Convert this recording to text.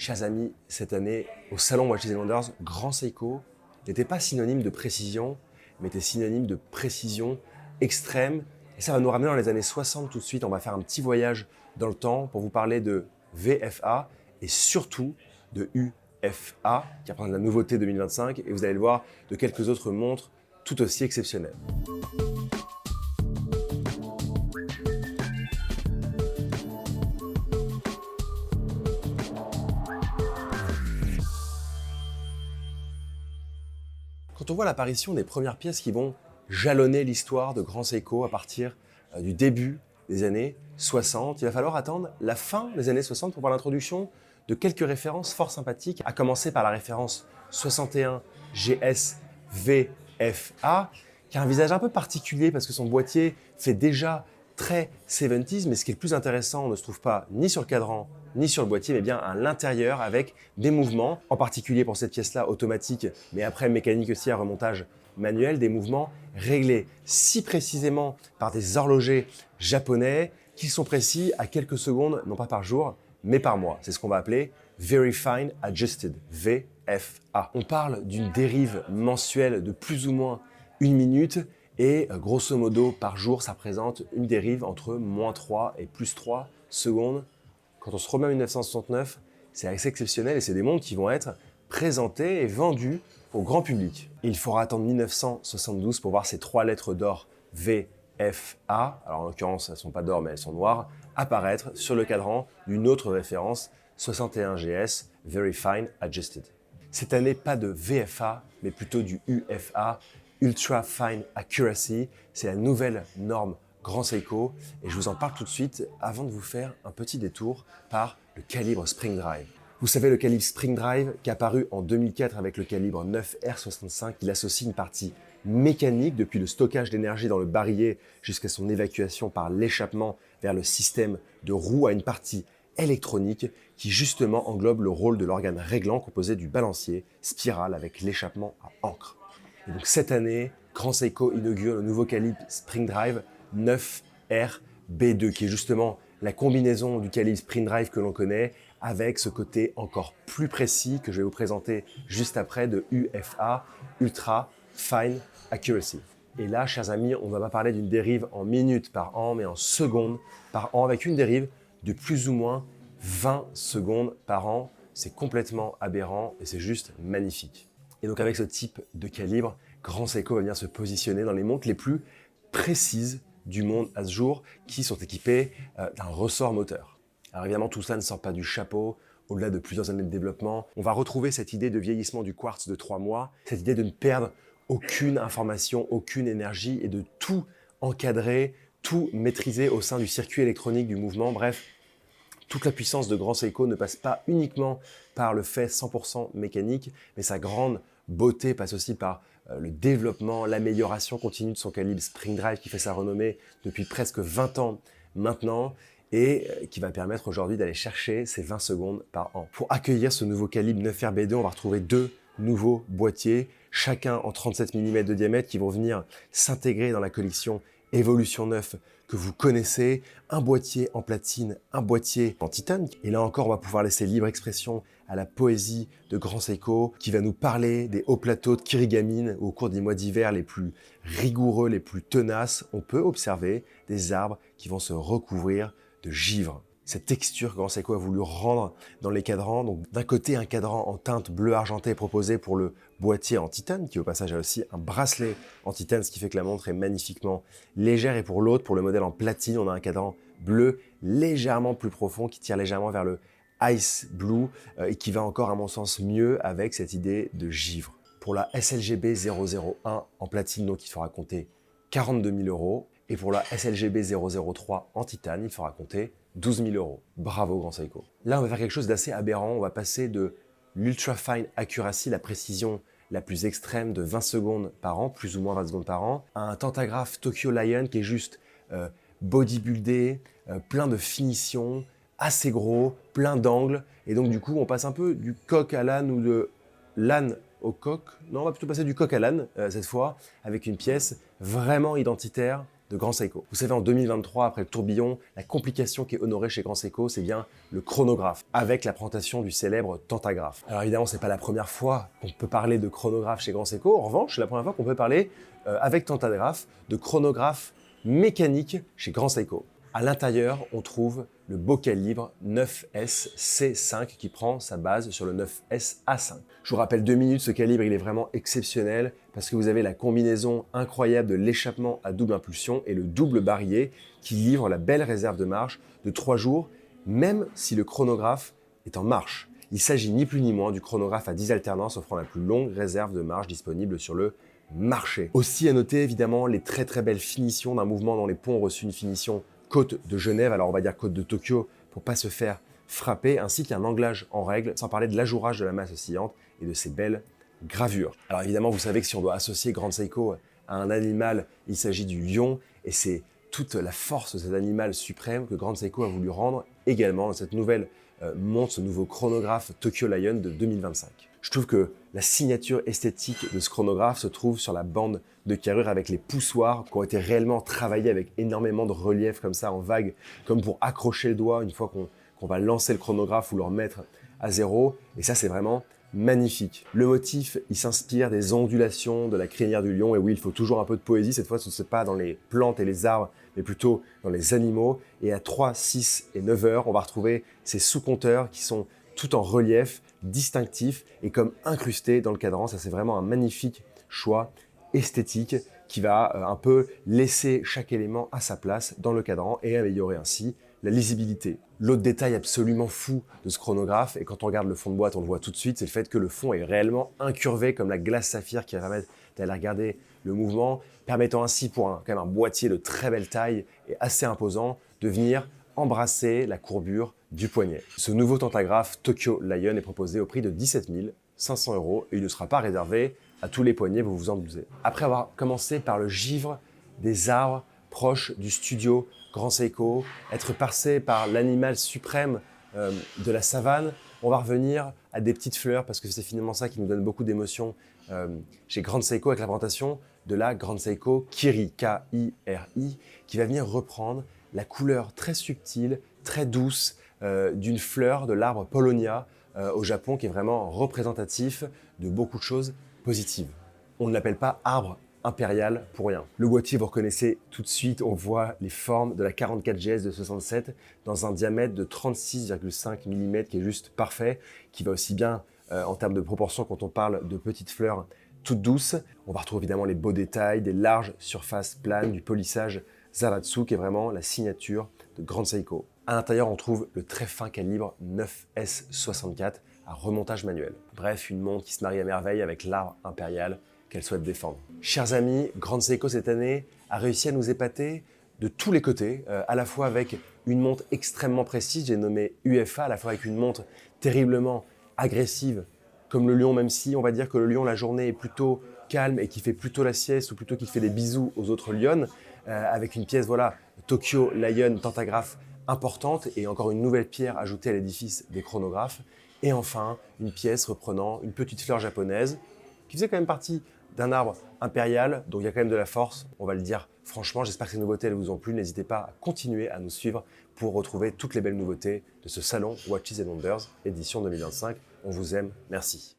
Chers amis, cette année, au salon Watches and Wonders, Grand Seiko n'était pas synonyme de précision, mais était synonyme de précision extrême. Et ça va nous ramener dans les années 60 tout de suite. On va faire un petit voyage dans le temps pour vous parler de VFA et surtout de UFA, qui représente la nouveauté 2025. Et vous allez le voir, de quelques autres montres tout aussi exceptionnelles. Quand on voit l'apparition des premières pièces qui vont jalonner l'histoire de Grand Seiko à partir du début des années 60, il va falloir attendre la fin des années 60 pour voir l'introduction de quelques références fort sympathiques, à commencer par la référence 61 GS VFA, qui a un visage un peu particulier parce que son boîtier fait déjà très 70s, mais ce qui est le plus intéressant, on ne se trouve pas ni sur le cadran ni sur le boîtier, mais bien à l'intérieur avec des mouvements, en particulier pour cette pièce-là automatique, mais après mécanique aussi à remontage manuel, des mouvements réglés si précisément par des horlogers japonais qu'ils sont précis à quelques secondes, non pas par jour, mais par mois. C'est ce qu'on va appeler Very Fine Adjusted, VFA. On parle d'une dérive mensuelle de plus ou moins 1 minute et grosso modo par jour, ça représente une dérive entre -3 et +3 secondes. Quand on se remet en 1969, c'est assez exceptionnel et c'est des montres qui vont être présentées et vendues au grand public. Il faudra attendre 1972 pour voir ces 3 lettres d'or VFA, alors en l'occurrence elles ne sont pas d'or mais elles sont noires, apparaître sur le cadran d'une autre référence 61 GS Very Fine Adjusted. Cette année, pas de VFA, mais plutôt du UFA, Ultra Fine Accuracy. C'est la nouvelle norme Grand Seiko et je vous en parle tout de suite avant de vous faire un petit détour par le calibre Spring Drive. Vous savez, le calibre Spring Drive qui est apparu en 2004 avec le calibre 9R65, il associe une partie mécanique depuis le stockage d'énergie dans le barillet jusqu'à son évacuation par l'échappement vers le système de roue à une partie électronique qui justement englobe le rôle de l'organe réglant composé du balancier spirale avec l'échappement à encre. Et donc cette année, Grand Seiko inaugure le nouveau calibre Spring Drive 9RB2 qui est justement la combinaison du calibre Spring Drive que l'on connaît avec ce côté encore plus précis que je vais vous présenter juste après de UFA, Ultra Fine Accuracy. Et là, chers amis, on ne va pas parler d'une dérive en minutes par an, mais en secondes par an, avec une dérive de plus ou moins 20 secondes par an. C'est complètement aberrant et c'est juste magnifique. Et donc avec ce type de calibre, Grand Seiko va venir se positionner dans les montres les plus précises du monde à ce jour, qui sont équipées d'un ressort moteur. Alors évidemment, tout ça ne sort pas du chapeau. Au-delà de plusieurs années de développement, on va retrouver cette idée de vieillissement du quartz de 3 mois, cette idée de ne perdre aucune information, aucune énergie et de tout encadrer, tout maîtriser au sein du circuit électronique du mouvement. Bref, toute la puissance de Grand Seiko ne passe pas uniquement par le fait 100% mécanique, mais sa grande beauté passe aussi par le développement, l'amélioration continue de son calibre Spring Drive qui fait sa renommée depuis presque 20 ans maintenant et qui va permettre aujourd'hui d'aller chercher ces 20 secondes par an. Pour accueillir ce nouveau calibre 9RB2, on va retrouver 2 nouveaux boîtiers, chacun en 37 mm de diamètre, qui vont venir s'intégrer dans la collection Evolution 9 que vous connaissez, un boîtier en platine, un boîtier en titane. Et là encore, on va pouvoir laisser libre expression à la poésie de Grand Seiko qui va nous parler des hauts plateaux de Kirigamine où, au cours des mois d'hiver les plus rigoureux, les plus tenaces, on peut observer des arbres qui vont se recouvrir de givre. Cette texture que Grand Seiko a voulu rendre dans les cadrans. Donc d'un côté, un cadran en teinte bleu argenté proposé pour le boîtier en titane, qui au passage a aussi un bracelet en titane, ce qui fait que la montre est magnifiquement légère. Et pour l'autre, pour le modèle en platine, on a un cadran bleu légèrement plus profond qui tire légèrement vers le Ice Blue et qui va encore, à mon sens, mieux avec cette idée de givre. Pour la SLGB 001 en platine, donc il faudra compter 42 000 €. Et pour la SLGB 003 en titane, il faudra compter 12 000 €. Bravo Grand Seiko. Là, on va faire quelque chose d'assez aberrant. On va passer de l'Ultra Fine Accuracy, la précision la plus extrême de 20 secondes par an, plus ou moins 20 secondes par an, à un Tantograph Tokyo Lion qui est juste bodybuildé, plein de finitions, assez gros, plein d'angles. Et donc du coup, on passe un peu du coq à l'âne ou de l'âne au coq. Non, on va plutôt passer du coq à l'âne cette fois, avec une pièce vraiment identitaire de Grand Seiko. Vous savez, en 2023, après le tourbillon, la complication qui est honorée chez Grand Seiko, c'est bien le chronographe, avec la présentation du célèbre Tantagraphe. Alors évidemment, c'est pas la première fois qu'on peut parler de chronographe chez Grand Seiko. En revanche, c'est la première fois qu'on peut parler, avec Tantagraphe, de chronographe mécanique chez Grand Seiko. À l'intérieur, on trouve le beau calibre 9S C5 qui prend sa base sur le 9S A5. Je vous rappelle 2 minutes, ce calibre il est vraiment exceptionnel parce que vous avez la combinaison incroyable de l'échappement à double impulsion et le double barillet qui livre la belle réserve de marche de 3 jours, même si le chronographe est en marche. Il s'agit ni plus ni moins du chronographe à 10 alternances offrant la plus longue réserve de marche disponible sur le marché. Aussi à noter évidemment les très belles finitions d'un mouvement dont les ponts ont reçu une finition côte de Genève, alors on va dire côte de Tokyo pour pas se faire frapper, ainsi qu'un anglage en règle, sans parler de l'ajourage de la masse oscillante et de ces belles gravures. Alors évidemment, vous savez que si on doit associer Grand Seiko à un animal, il s'agit du lion, et c'est toute la force de cet animal suprême que Grand Seiko a voulu rendre également dans cette nouvelle montre, ce nouveau chronographe Tokyo Lion de 2025. Je trouve que la signature esthétique de ce chronographe se trouve sur la bande de carrure avec les poussoirs qui ont été réellement travaillés avec énormément de relief comme ça en vague, comme pour accrocher le doigt une fois qu'on va lancer le chronographe ou le remettre à zéro. Et ça, c'est vraiment magnifique. Le motif, il s'inspire des ondulations de la crinière du lion. Et oui, il faut toujours un peu de poésie. Cette fois, ce n'est pas dans les plantes et les arbres, mais plutôt dans les animaux. Et à 3, 6 et 9 heures, on va retrouver ces sous-compteurs qui sont tout en relief, distinctif et comme incrusté dans le cadran. Ça, c'est vraiment un magnifique choix esthétique qui va un peu laisser chaque élément à sa place dans le cadran et améliorer ainsi la lisibilité. L'autre détail absolument fou de ce chronographe, et quand on regarde le fond de boîte, on le voit tout de suite, c'est le fait que le fond est réellement incurvé comme la glace saphir qui va permettre d'aller regarder le mouvement, permettant ainsi pour quand même un boîtier de très belle taille et assez imposant de venir embrasser la courbure du poignet. Ce nouveau Tantagraphe Tokyo Lion est proposé au prix de 17 500 € et il ne sera pas réservé à tous les poignets, vous vous en doutez. Après avoir commencé par le givre des arbres proches du studio Grand Seiko, être passé par l'animal suprême de la savane, on va revenir à des petites fleurs parce que c'est finalement ça qui nous donne beaucoup d'émotions chez Grand Seiko avec la présentation de la Grand Seiko Kiri, K-I-R-I, qui va venir reprendre la couleur très subtile, très douce d'une fleur de l'arbre Paulownia au Japon qui est vraiment représentatif de beaucoup de choses positives. On ne l'appelle pas arbre impérial pour rien. Le boîtier, vous reconnaissez tout de suite, on voit les formes de la 44GS de 67 dans un diamètre de 36,5 mm qui est juste parfait, qui va aussi bien en termes de proportion quand on parle de petites fleurs toutes douces. On va retrouver évidemment les beaux détails, des larges surfaces planes, du polissage Zaratsu qui est vraiment la signature de Grand Seiko. À l'intérieur, on trouve le très fin calibre 9S64 à remontage manuel. Bref, une montre qui se marie à merveille avec l'arbre impérial qu'elle souhaite défendre. Chers amis, Grand Seiko cette année a réussi à nous épater de tous les côtés, à la fois avec une montre extrêmement précise, j'ai nommé UFA, à la fois avec une montre terriblement agressive comme le lion, même si on va dire que le lion la journée est plutôt calme et qui fait plutôt la sieste ou plutôt qu'il fait des bisous aux autres lions, avec une pièce voilà Tokyo Lion Tantagraphe importante et encore une nouvelle pierre ajoutée à l'édifice des chronographes. Et enfin, une pièce reprenant une petite fleur japonaise qui faisait quand même partie d'un arbre impérial, donc il y a quand même de la force, on va le dire franchement. J'espère que ces nouveautés elles vous ont plu. N'hésitez pas à continuer à nous suivre pour retrouver toutes les belles nouveautés de ce salon Watches and Wonders édition 2025. On vous aime, merci.